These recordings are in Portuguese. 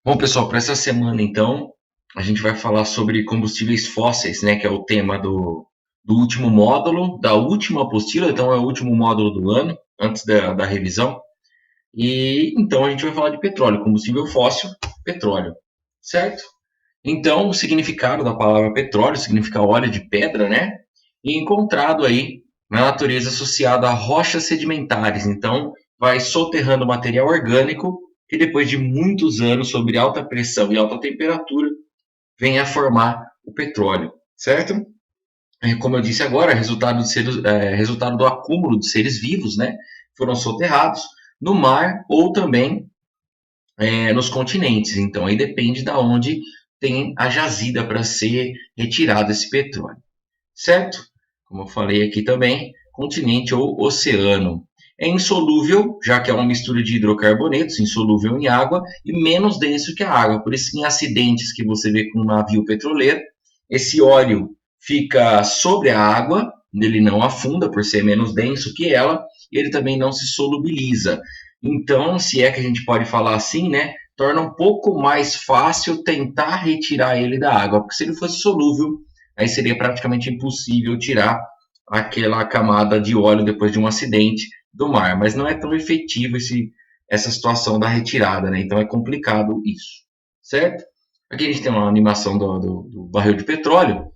Bom, pessoal, para essa semana, então, a gente vai falar sobre combustíveis fósseis, né, que é o tema do último módulo, da última apostila, então é o último módulo do ano, antes da revisão. E então a gente vai falar de petróleo, combustível fóssil, petróleo, certo? Então, o significado da palavra petróleo significa óleo de pedra, né? E encontrado aí na natureza associado a rochas sedimentares. Então, vai soterrando material orgânico que depois de muitos anos, sob alta pressão e alta temperatura, vem a formar o petróleo, certo? Como eu disse agora, resultado do acúmulo de seres vivos, né? Foram soterrados no mar ou também nos continentes. Então, aí depende de onde tem a jazida para ser retirado esse petróleo, certo? Como eu falei aqui também, continente ou oceano. É insolúvel, já que é uma mistura de hidrocarbonetos, insolúvel em água e menos denso que a água. Por isso que em acidentes que você vê com um navio petroleiro, esse óleo fica sobre a água, ele não afunda por ser menos denso que ela, e ele também não se solubiliza. Então, se é que a gente pode falar assim, né, torna um pouco mais fácil tentar retirar ele da água, porque se ele fosse solúvel, aí seria praticamente impossível tirar aquela camada de óleo depois de um acidente do mar, mas não é tão efetivo essa situação da retirada, né? Então é complicado isso, certo? Aqui a gente tem uma animação do barril de petróleo,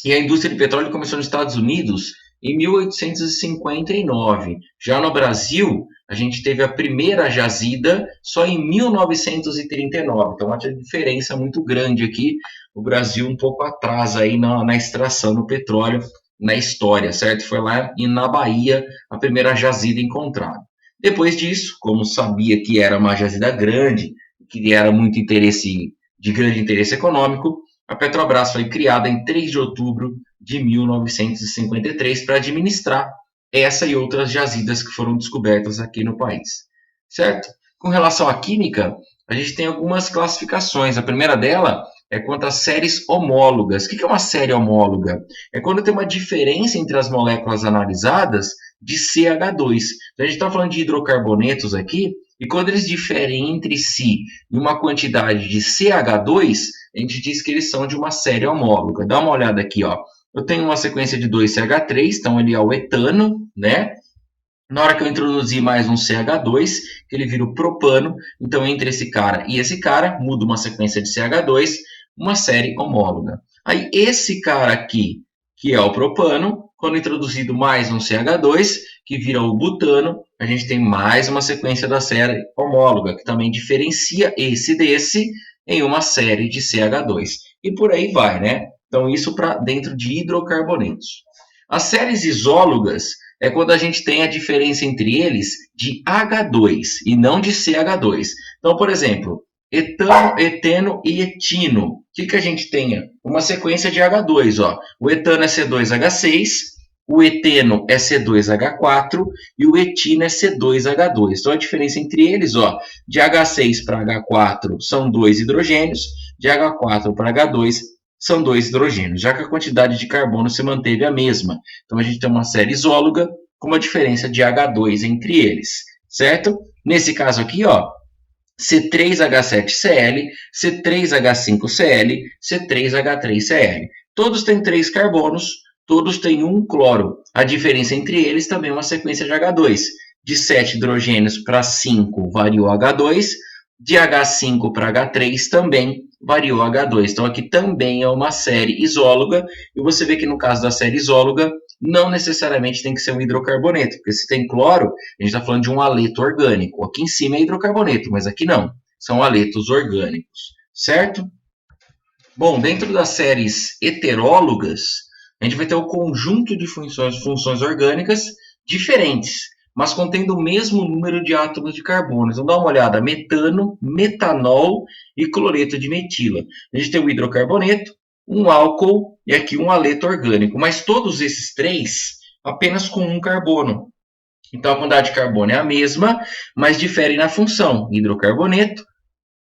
e a indústria de petróleo começou nos Estados Unidos em 1859. Já no Brasil, a gente teve a primeira jazida só em 1939. Então, uma diferença muito grande aqui. O Brasil um pouco atrás aí na extração do petróleo na história, certo? Foi lá na Bahia a primeira jazida encontrada. Depois disso, como sabia que era uma jazida grande, que era muito de grande interesse econômico, a Petrobras foi criada em 3 de outubro de 1953 para administrar essa e outras jazidas que foram descobertas aqui no país, certo? Com relação à química, a gente tem algumas classificações. A primeira dela é quanto às séries homólogas. O que é uma série homóloga? É quando tem uma diferença entre as moléculas analisadas de CH2. Então, a gente está falando de hidrocarbonetos aqui, e quando eles diferem entre si em uma quantidade de CH2, a gente diz que eles são de uma série homóloga. Dá uma olhada aqui, ó. Eu tenho uma sequência de 2CH3, então ele é o etano, né? Na hora que eu introduzir mais um CH2, ele vira o propano. Então, entre esse cara e esse cara, muda uma sequência de CH2, uma série homóloga. Aí, esse cara aqui, que é o propano, quando introduzido mais um CH2, que vira o butano, a gente tem mais uma sequência da série homóloga, que também diferencia esse desse em uma série de CH2. E por aí vai, né? Então, isso para dentro de hidrocarbonetos. As séries isólogas é quando a gente tem a diferença entre eles de H2 e não de CH2. Então, por exemplo, etano, eteno e etino. O que a gente tem? Uma sequência de H2. Ó. O etano é C2H6, o eteno é C2H4 e o etino é C2H2. Então, a diferença entre eles, ó, de H6 para H4 são 2 hidrogênios, de H4 para H2 são 2 hidrogênios, já que a quantidade de carbono se manteve a mesma. Então, a gente tem uma série isóloga com uma diferença de H2 entre eles, certo? Nesse caso aqui, ó, C3H7Cl, C3H5Cl, C3H3Cl. Todos têm 3 carbonos, todos têm um cloro. A diferença entre eles também é uma sequência de H2. De 7 hidrogênios para 5 variou H2, de H5 para H3 também variou H2. Então, aqui também é uma série isóloga, e você vê que no caso da série isóloga, não necessariamente tem que ser um hidrocarboneto, porque se tem cloro, a gente está falando de um haleto orgânico. Aqui em cima é hidrocarboneto, mas aqui não. São haletos orgânicos, certo? Bom, dentro das séries heterólogas, a gente vai ter o conjunto de funções orgânicas diferentes, mas contendo o mesmo número de átomos de carbono. Então, dá uma olhada: metano, metanol e cloreto de metila. A gente tem o hidrocarboneto, um álcool e aqui um haleto orgânico, mas todos esses três apenas com um carbono. Então, a quantidade de carbono é a mesma, mas difere na função: hidrocarboneto,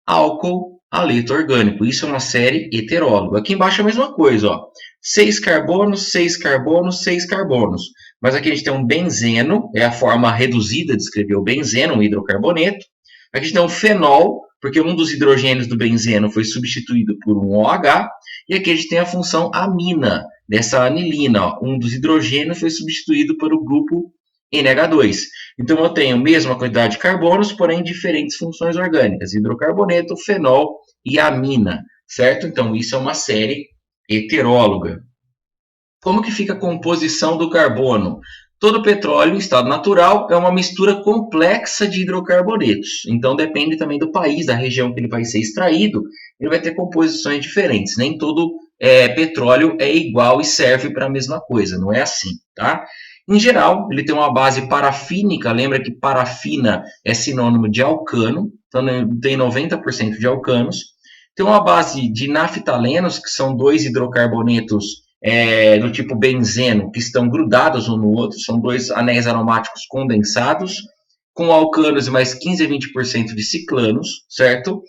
álcool, haleto orgânico. Isso é uma série heteróloga. Aqui embaixo é a mesma coisa, ó. 6 carbonos, 6 carbonos, 6 carbonos. Mas aqui a gente tem um benzeno, é a forma reduzida de escrever o benzeno, um hidrocarboneto. Aqui a gente tem um fenol, porque um dos hidrogênios do benzeno foi substituído por um OH, e aqui a gente tem a função amina, dessa anilina. Ó. Um dos hidrogênios foi substituído pelo grupo NH2. Então eu tenho a mesma quantidade de carbonos, porém diferentes funções orgânicas, hidrocarboneto, fenol e amina, certo? Então isso é uma série heteróloga. Como que fica a composição do carbono? Todo petróleo em estado natural é uma mistura complexa de hidrocarbonetos. Então depende também do país, da região que ele vai ser extraído, ele vai ter composições diferentes. Nem todo petróleo é igual e serve para a mesma coisa, não é assim, tá? Em geral, ele tem uma base parafínica, lembra que parafina é sinônimo de alcano, então tem 90% de alcanos. Tem uma base de naftalenos, que são dois hidrocarbonetos do tipo benzeno, que estão grudados um no outro, são dois anéis aromáticos condensados, com alcanos e mais 15 a 20% de ciclanos, certo?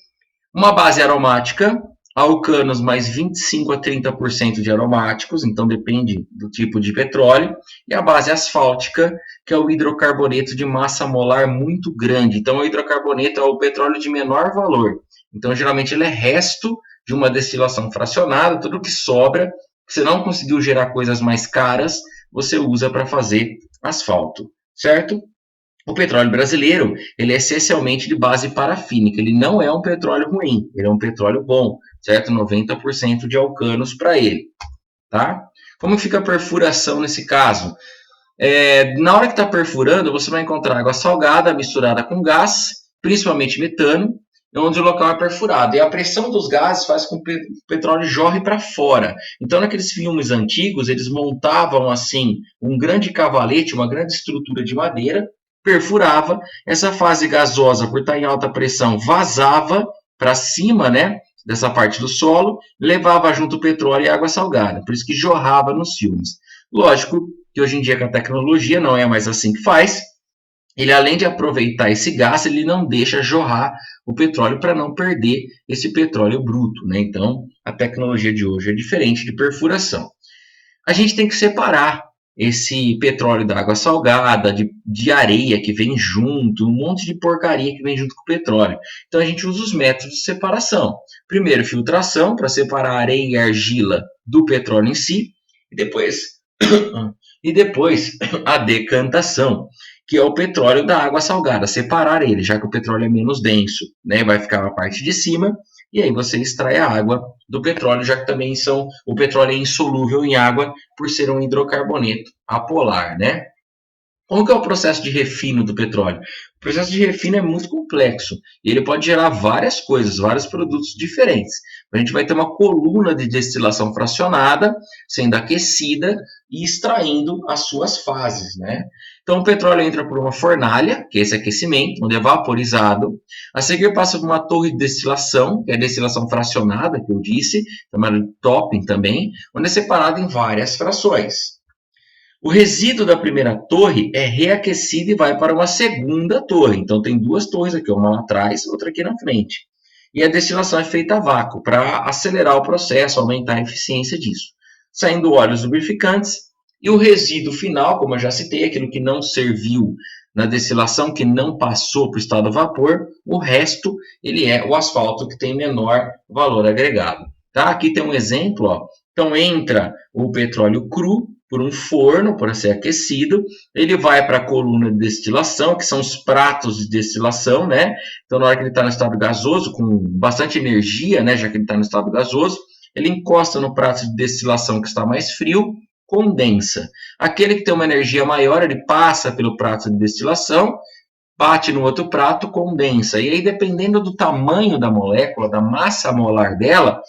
Uma base aromática, alcanos mais 25 a 30% de aromáticos, então depende do tipo de petróleo, e a base asfáltica, que é o hidrocarboneto de massa molar muito grande. Então o hidrocarboneto é o petróleo de menor valor. Então geralmente ele é resto de uma destilação fracionada, tudo que sobra, você não conseguiu gerar coisas mais caras, você usa para fazer asfalto, certo? O petróleo brasileiro, ele é essencialmente de base parafínica, ele não é um petróleo ruim, ele é um petróleo bom, certo? 90% de alcanos para ele, tá? Como fica a perfuração nesse caso? Na hora que está perfurando, você vai encontrar água salgada misturada com gás, principalmente metano, onde o local é perfurado. E a pressão dos gases faz com que o petróleo jorre para fora. Então, naqueles filmes antigos, eles montavam assim um grande cavalete, uma grande estrutura de madeira, perfurava, essa fase gasosa, por estar em alta pressão, vazava para cima, né, dessa parte do solo, levava junto o petróleo e a água salgada. Por isso que jorrava nos filmes. Lógico que hoje em dia com a tecnologia não é mais assim que faz. Ele, além de aproveitar esse gás, ele não deixa jorrar o petróleo para não perder esse petróleo bruto, né? Então, a tecnologia de hoje é diferente de perfuração. A gente tem que separar esse petróleo da água salgada, de areia que vem junto, um monte de porcaria que vem junto com o petróleo. Então, a gente usa os métodos de separação. Primeiro, filtração, para separar a areia e a argila do petróleo em si, e depois a decantação, que é o petróleo da água salgada, separar ele, já que o petróleo é menos denso, né? Vai ficar na parte de cima, e aí você extrai a água do petróleo, já que também o petróleo é insolúvel em água por ser um hidrocarboneto apolar, né? Como que é o processo de refino do petróleo? O processo de refino é muito complexo e ele pode gerar várias coisas, vários produtos diferentes. A gente vai ter uma coluna de destilação fracionada sendo aquecida e extraindo as suas fases, né? Então o petróleo entra por uma fornalha, que é esse aquecimento, onde é vaporizado. A seguir passa por uma torre de destilação, que é a destilação fracionada, que eu disse, chamada de topping também, onde é separado em várias frações. O resíduo da primeira torre é reaquecido e vai para uma segunda torre. Então tem duas torres aqui, uma lá atrás, outra aqui na frente. E a destilação é feita a vácuo para acelerar o processo, aumentar a eficiência disso. Saindo óleos lubrificantes e o resíduo final, como eu já citei, aquilo que não serviu na destilação, que não passou para o estado a vapor, o resto ele é o asfalto que tem menor valor agregado. Tá? Aqui tem um exemplo, ó. Então entra o petróleo cru por um forno para ser aquecido, ele vai para a coluna de destilação, que são os pratos de destilação, né? Então, na hora que ele está no estado gasoso, com bastante energia, né? Já que ele está no estado gasoso, ele encosta no prato de destilação que está mais frio, condensa. Aquele que tem uma energia maior, ele passa pelo prato de destilação, bate no outro prato, condensa. E aí, dependendo do tamanho da molécula, da massa molar dela,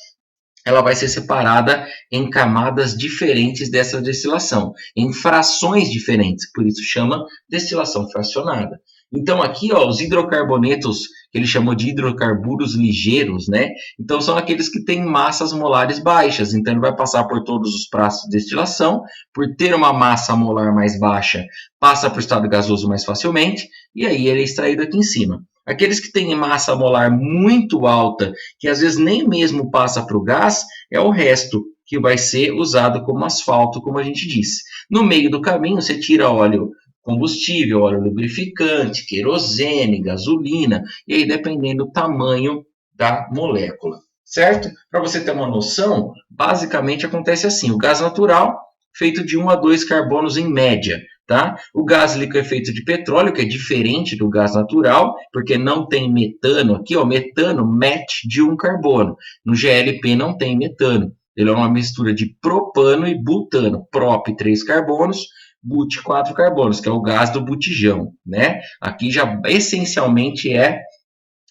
ela vai ser separada em camadas diferentes dessa destilação, em frações diferentes, por isso chama destilação fracionada. Então aqui, ó, os hidrocarbonetos, que ele chamou de hidrocarburos ligeiros, né? Então são aqueles que têm massas molares baixas, então ele vai passar por todos os pratos de destilação, por ter uma massa molar mais baixa, passa para o estado gasoso mais facilmente, e aí ele é extraído aqui em cima. Aqueles que têm massa molar muito alta, que às vezes nem mesmo passa para o gás, é o resto que vai ser usado como asfalto, como a gente disse. No meio do caminho, você tira óleo combustível, óleo lubrificante, querosene, gasolina, e aí dependendo do tamanho da molécula, certo? Para você ter uma noção, basicamente acontece assim, o gás natural feito de 1 a 2 carbonos em média, tá? O gás líquido é feito de petróleo, que é diferente do gás natural, porque não tem metano aqui, ó, metano mete de um carbono. No GLP não tem metano. Ele é uma mistura de propano e butano. Prop 3 carbonos, but 4 carbonos, que é o gás do botijão, né? Aqui já essencialmente é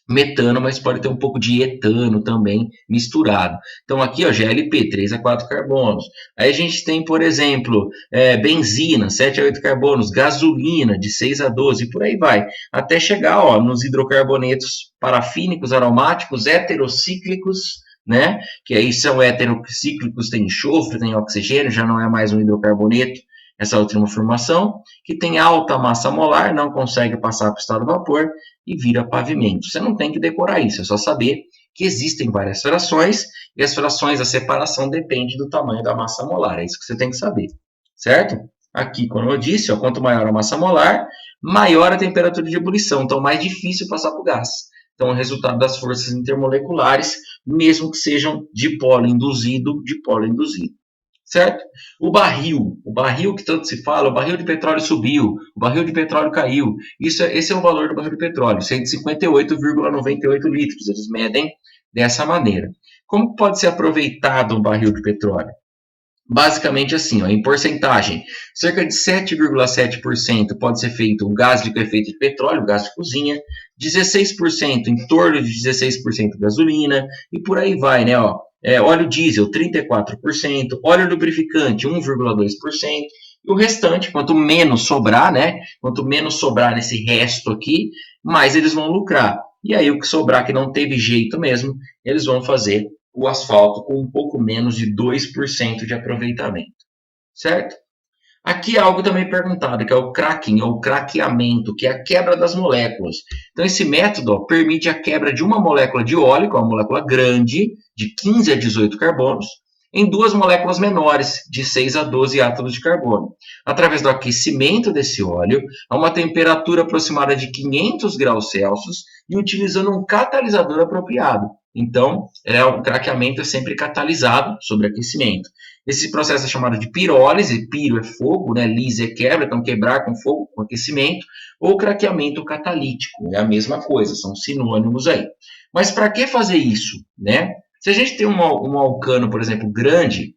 metano, mas pode ter um pouco de etano também misturado. Então aqui, ó, GLP, 3 a 4 carbonos. Aí a gente tem, por exemplo, benzina, 7 a 8 carbonos, gasolina, de 6 a 12, e por aí vai. Até chegar, ó, nos hidrocarbonetos parafínicos, aromáticos, heterocíclicos, né? Que aí são heterocíclicos, tem enxofre, tem oxigênio, já não é mais um hidrocarboneto, essa última formação, que tem alta massa molar, não consegue passar para o estado de vapor e vira pavimento. Você não tem que decorar isso, é só saber que existem várias frações e as frações, a separação depende do tamanho da massa molar, é isso que você tem que saber, certo? Aqui, como eu disse, ó, quanto maior a massa molar, maior a temperatura de ebulição, então mais difícil passar para o gás. Então, é o resultado das forças intermoleculares, mesmo que sejam de polo induzido, certo? O barril que tanto se fala, o barril de petróleo subiu, o barril de petróleo caiu. Esse é o valor do barril de petróleo, 158,98 litros. Eles medem dessa maneira. Como pode ser aproveitado um barril de petróleo? Basicamente assim, ó, em porcentagem, cerca de 7,7% pode ser feito um gás liquefeito de petróleo, gás de cozinha, 16%, em torno de 16% gasolina, e por aí vai, né? Ó, óleo diesel, 34%, óleo lubrificante, 1,2%, e o restante, quanto menos sobrar, né? Quanto menos sobrar nesse resto aqui, mais eles vão lucrar. E aí o que sobrar, que não teve jeito mesmo, eles vão fazer o asfalto com um pouco menos de 2% de aproveitamento, certo? Aqui é algo também perguntado, que é o cracking, ou craqueamento, que é a quebra das moléculas. Então, esse método ó, permite a quebra de uma molécula de óleo, que é uma molécula grande, de 15 a 18 carbonos, em duas moléculas menores, de 6 a 12 átomos de carbono, através do aquecimento desse óleo a uma temperatura aproximada de 500 graus Celsius e utilizando um catalisador apropriado. Então, o craqueamento é sempre catalisado sobre aquecimento. Esse processo é chamado de pirólise, piro é fogo, né? Lise é quebra, então quebrar com fogo, com aquecimento, ou craqueamento catalítico, é a mesma coisa, são sinônimos aí. Mas para que fazer isso, né? Se a gente tem um alcano, por exemplo, grande,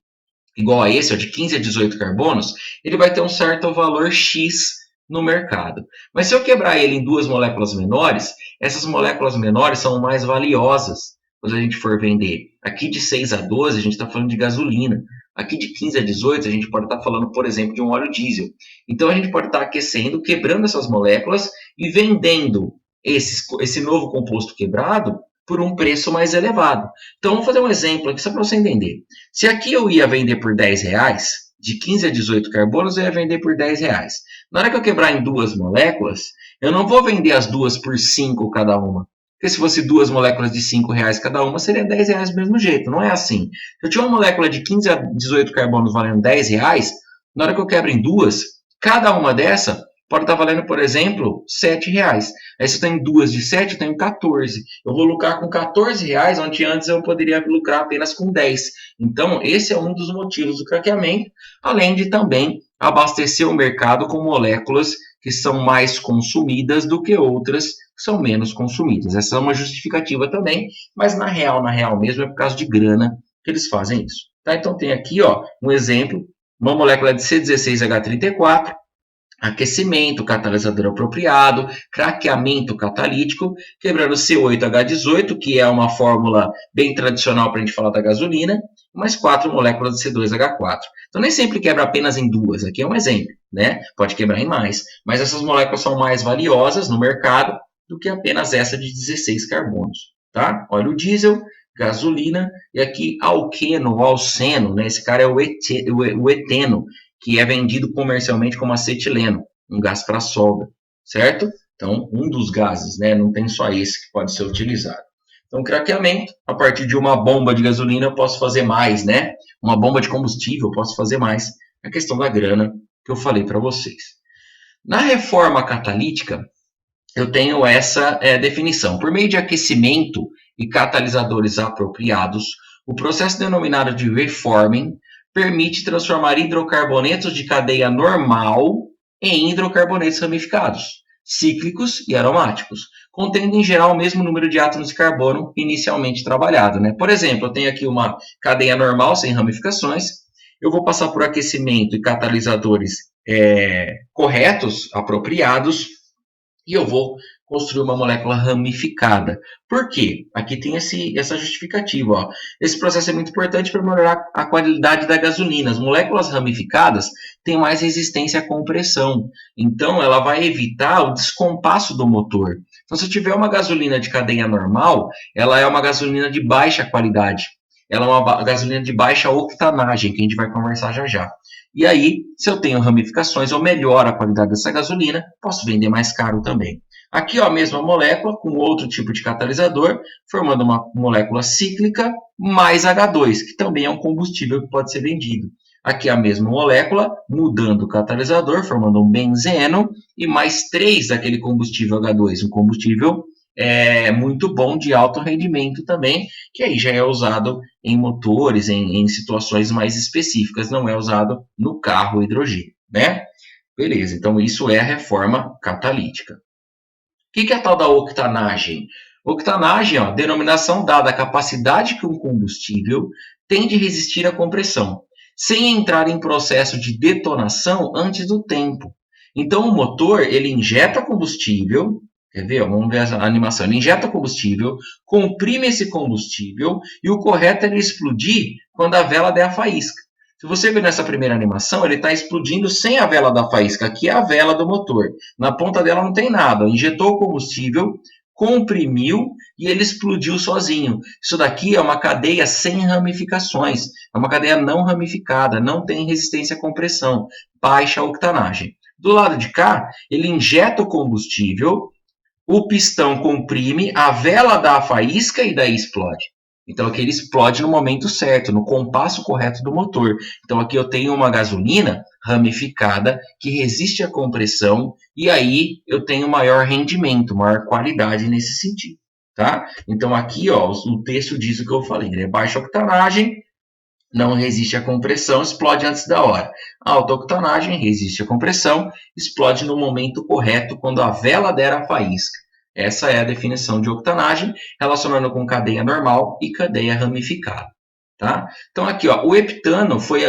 igual a esse, ó, de 15 a 18 carbonos, ele vai ter um certo valor X no mercado. Mas se eu quebrar ele em duas moléculas menores, essas moléculas menores são mais valiosas quando a gente for vender. Aqui de 6 a 12, a gente está falando de gasolina. Aqui de 15 a 18, a gente pode estar falando, por exemplo, de um óleo diesel. Então, a gente pode estar aquecendo, quebrando essas moléculas e vendendo esse novo composto quebrado por um preço mais elevado. Então, vamos fazer um exemplo aqui só para você entender. Se aqui eu ia vender por R$10, de 15 a 18 carbonos, eu ia vender por R$10. Na hora que eu quebrar em duas moléculas, eu não vou vender as duas por 5 cada uma. Porque se fosse duas moléculas de R$5 cada uma, seria R$10 do mesmo jeito. Não é assim. Se eu tiver uma molécula de 15 a 18 carbonos valendo R$10, na hora que eu quebro em duas, cada uma dessa pode estar valendo, por exemplo, R$7. Aí se eu tenho duas de 7, eu tenho 14. Eu vou lucrar com R$14, onde antes eu poderia lucrar apenas com 10. Então, esse é um dos motivos do craqueamento, além de também abastecer o mercado com moléculas que são mais consumidas do que outras que são menos consumidas. Essa é uma justificativa também, mas na real mesmo é por causa de grana que eles fazem isso. Tá? Então tem aqui ó, um exemplo, uma molécula de C16H34, aquecimento, catalisador apropriado, craqueamento catalítico, quebrando C8H18, que é uma fórmula bem tradicional para a gente falar da gasolina, mais 4 moléculas de C2H4. Então, nem sempre quebra apenas em duas, aqui é um exemplo, né? Pode quebrar em mais, mas essas moléculas são mais valiosas no mercado do que apenas essa de 16 carbonos, tá? Óleo diesel, gasolina, e aqui alqueno, alceno, né? Esse cara é o eteno, que é vendido comercialmente como acetileno, um gás para solda, certo? Então, um dos gases, né? Não tem só esse que pode ser utilizado. Então, craqueamento, a partir de uma bomba de gasolina eu posso fazer mais, né? Uma bomba de combustível eu posso fazer mais. A questão da grana que eu falei para vocês. Na reforma catalítica, eu tenho essa definição. Por meio de aquecimento e catalisadores apropriados, o processo denominado de reforming permite transformar hidrocarbonetos de cadeia normal em hidrocarbonetos ramificados, cíclicos e aromáticos, contendo em geral o mesmo número de átomos de carbono inicialmente trabalhado, né? Por exemplo, eu tenho aqui uma cadeia normal sem ramificações, eu vou passar por aquecimento e catalisadores corretos, apropriados, e eu vou construir uma molécula ramificada. Por quê? Aqui tem essa justificativa. Ó. Esse processo é muito importante para melhorar a qualidade da gasolina. As moléculas ramificadas têm mais resistência à compressão. Então, ela vai evitar o descompasso do motor. Então, se eu tiver uma gasolina de cadeia normal, ela é uma gasolina de baixa qualidade. Ela é uma gasolina de baixa octanagem, que a gente vai conversar já já. E aí, se eu tenho ramificações, eu melhoro a qualidade dessa gasolina, posso vender mais caro também. Aqui, ó, a mesma molécula, com outro tipo de catalisador, formando uma molécula cíclica mais H2, que também é um combustível que pode ser vendido. Aqui a mesma molécula, mudando o catalisador, formando um benzeno, e mais 3 daquele combustível H2, um combustível muito bom de alto rendimento também, que aí já é usado em motores, em situações mais específicas, não é usado no carro hidrogênio, né? Beleza, então isso é a reforma catalítica. O que é a tal da octanagem? Octanagem, ó, denominação dada à capacidade que um combustível tem de resistir à compressão, sem entrar em processo de detonação antes do tempo. Então o motor, ele injeta combustível, quer ver? Vamos ver a animação. Ele injeta combustível, comprime esse combustível e o correto é ele explodir quando a vela der a faísca. Se você ver nessa primeira animação, ele está explodindo sem a vela da faísca. Aqui é a vela do motor. Na ponta dela não tem nada. Injetou o combustível, comprimiu e ele explodiu sozinho. Isso daqui é uma cadeia sem ramificações. É uma cadeia não ramificada, não tem resistência à compressão, baixa octanagem. Do lado de cá, ele injeta o combustível, o pistão comprime, a vela dá a faísca e daí explode. Então aqui ele explode no momento certo, no compasso correto do motor. Então aqui eu tenho uma gasolina ramificada que resiste à compressão e aí eu tenho maior rendimento, maior qualidade nesse sentido. Tá? Então aqui ó, o texto diz o que eu falei, né? Baixa octanagem, não resiste à compressão, explode antes da hora. A alta octanagem resiste à compressão, explode no momento correto, quando a vela der a faísca. Essa é a definição de octanagem, relacionando com cadeia normal e cadeia ramificada. Tá? Então, aqui, ó, o heptano foi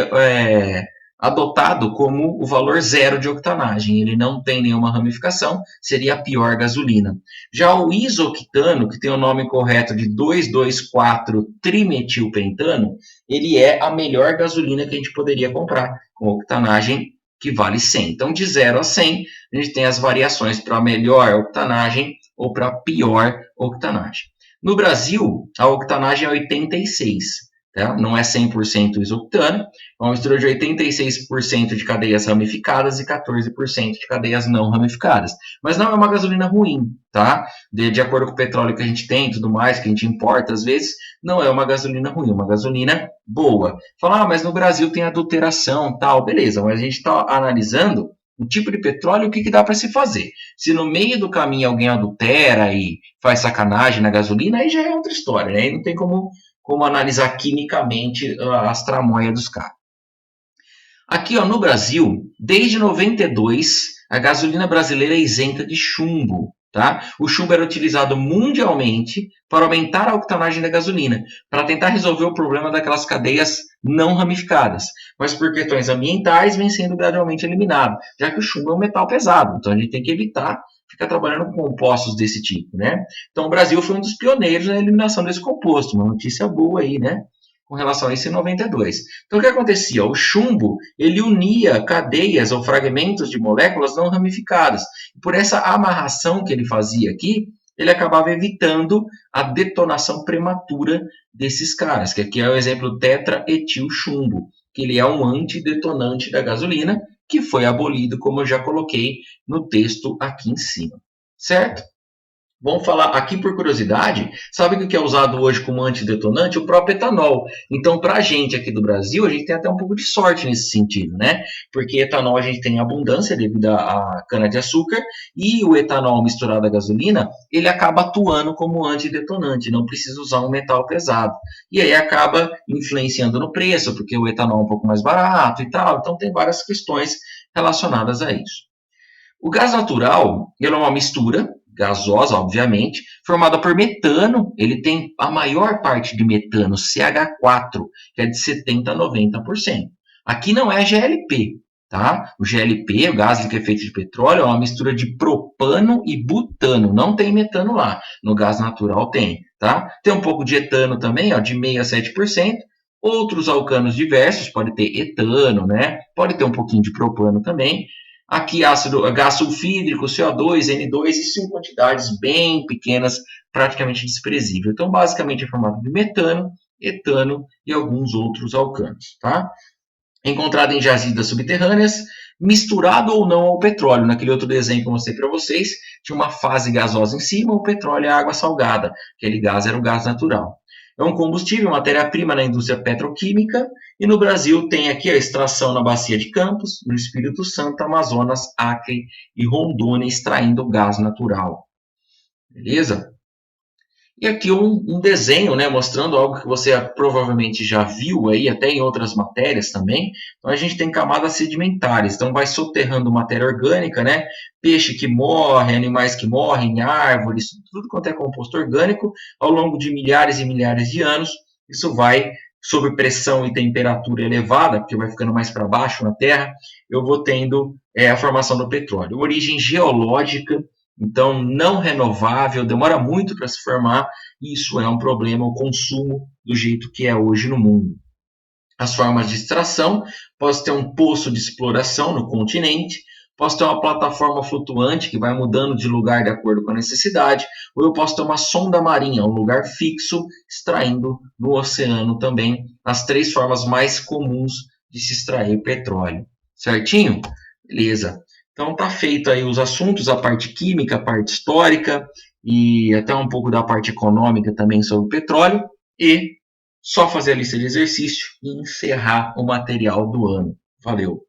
adotado como o valor zero de octanagem. Ele não tem nenhuma ramificação, seria a pior gasolina. Já o isoctano, que tem o nome correto de 2,2,4-trimetilpentano, ele é a melhor gasolina que a gente poderia comprar, com octanagem que vale 100. Então, de 0 a 100, a gente tem as variações para melhor octanagem ou para pior octanagem. No Brasil, a octanagem é 86. Tá? Não é 100% isoctano, é uma mistura de 86% de cadeias ramificadas e 14% de cadeias não ramificadas. Mas não é uma gasolina ruim, tá? De acordo com o petróleo que a gente tem e tudo mais, que a gente importa às vezes, não é uma gasolina ruim, é uma gasolina boa. Fala, mas no Brasil tem adulteração, tal, beleza, mas a gente está analisando o tipo de petróleo, o que dá para se fazer. Se no meio do caminho alguém adultera e faz sacanagem na gasolina, aí já é outra história, né? Aí não tem como analisar quimicamente as tramóias dos carros. Aqui ó, no Brasil, desde 92, a gasolina brasileira é isenta de chumbo. Tá? O chumbo era utilizado mundialmente para aumentar a octanagem da gasolina, para tentar resolver o problema daquelas cadeias não ramificadas, mas por questões ambientais vem sendo gradualmente eliminado, já que o chumbo é um metal pesado, então a gente tem que evitar ficar trabalhando com compostos desse tipo, né? Então o Brasil foi um dos pioneiros na eliminação desse composto, uma notícia boa aí, né? Com relação a isso em 92. Então o que acontecia? O chumbo, ele unia cadeias ou fragmentos de moléculas não ramificadas. Por essa amarração que ele fazia aqui, ele acabava evitando a detonação prematura desses caras, que aqui é o exemplo tetraetil chumbo, que ele é um antidetonante da gasolina, que foi abolido, como eu já coloquei no texto aqui em cima, certo? Vamos falar aqui por curiosidade, sabe o que é usado hoje como antidetonante? O próprio etanol. Então, para a gente aqui do Brasil, a gente tem até um pouco de sorte nesse sentido, né? Porque etanol a gente tem abundância devido à cana-de-açúcar e o etanol misturado à gasolina, ele acaba atuando como antidetonante, não precisa usar um metal pesado. E aí acaba influenciando no preço, porque o etanol é um pouco mais barato e tal. Então, tem várias questões relacionadas a isso. O gás natural, ele é uma mistura gasosa, obviamente, formada por metano. Ele tem a maior parte de metano, CH4, que é de 70 a 90%. Aqui não é GLP, tá? O GLP, o gás líquido efeito de petróleo, é uma mistura de propano e butano. Não tem metano lá. No gás natural tem, tá? Tem um pouco de etano também, ó, de 6 a 7%. Outros alcanos diversos, pode ter etano, né? Pode ter um pouquinho de propano também. Aqui ácido, gás sulfídrico, CO2, N2, isso em quantidades bem pequenas, praticamente desprezível. Então, basicamente é formado de metano, etano e alguns outros alcanos, tá? Encontrado em jazidas subterrâneas, misturado ou não ao petróleo. Naquele outro desenho que eu mostrei para vocês, tinha uma fase gasosa em cima, o petróleo é água salgada. Aquele gás era o gás natural. É um combustível, matéria-prima na indústria petroquímica, e no Brasil tem aqui a extração na Bacia de Campos, no Espírito Santo, Amazonas, Acre e Rondônia, extraindo gás natural. Beleza? E aqui um desenho, né, mostrando algo que você provavelmente já viu aí, até em outras matérias também. Então, a gente tem camadas sedimentares, então vai soterrando matéria orgânica, né, peixe que morre, animais que morrem, árvores, tudo quanto é composto orgânico, ao longo de milhares e milhares de anos, isso vai, sob pressão e temperatura elevada, porque vai ficando mais para baixo na Terra, eu vou tendo a formação do petróleo. Origem geológica, então não renovável, demora muito para se formar, e isso é um problema, o consumo do jeito que é hoje no mundo. As formas de extração, posso ter um poço de exploração no continente, posso ter uma plataforma flutuante que vai mudando de lugar de acordo com a necessidade, ou eu posso ter uma sonda marinha, um lugar fixo, extraindo no oceano também, as três formas mais comuns de se extrair petróleo. Certinho? Beleza. Então tá feito aí os assuntos, a parte química, a parte histórica e até um pouco da parte econômica também sobre o petróleo. E só fazer a lista de exercício e encerrar o material do ano. Valeu!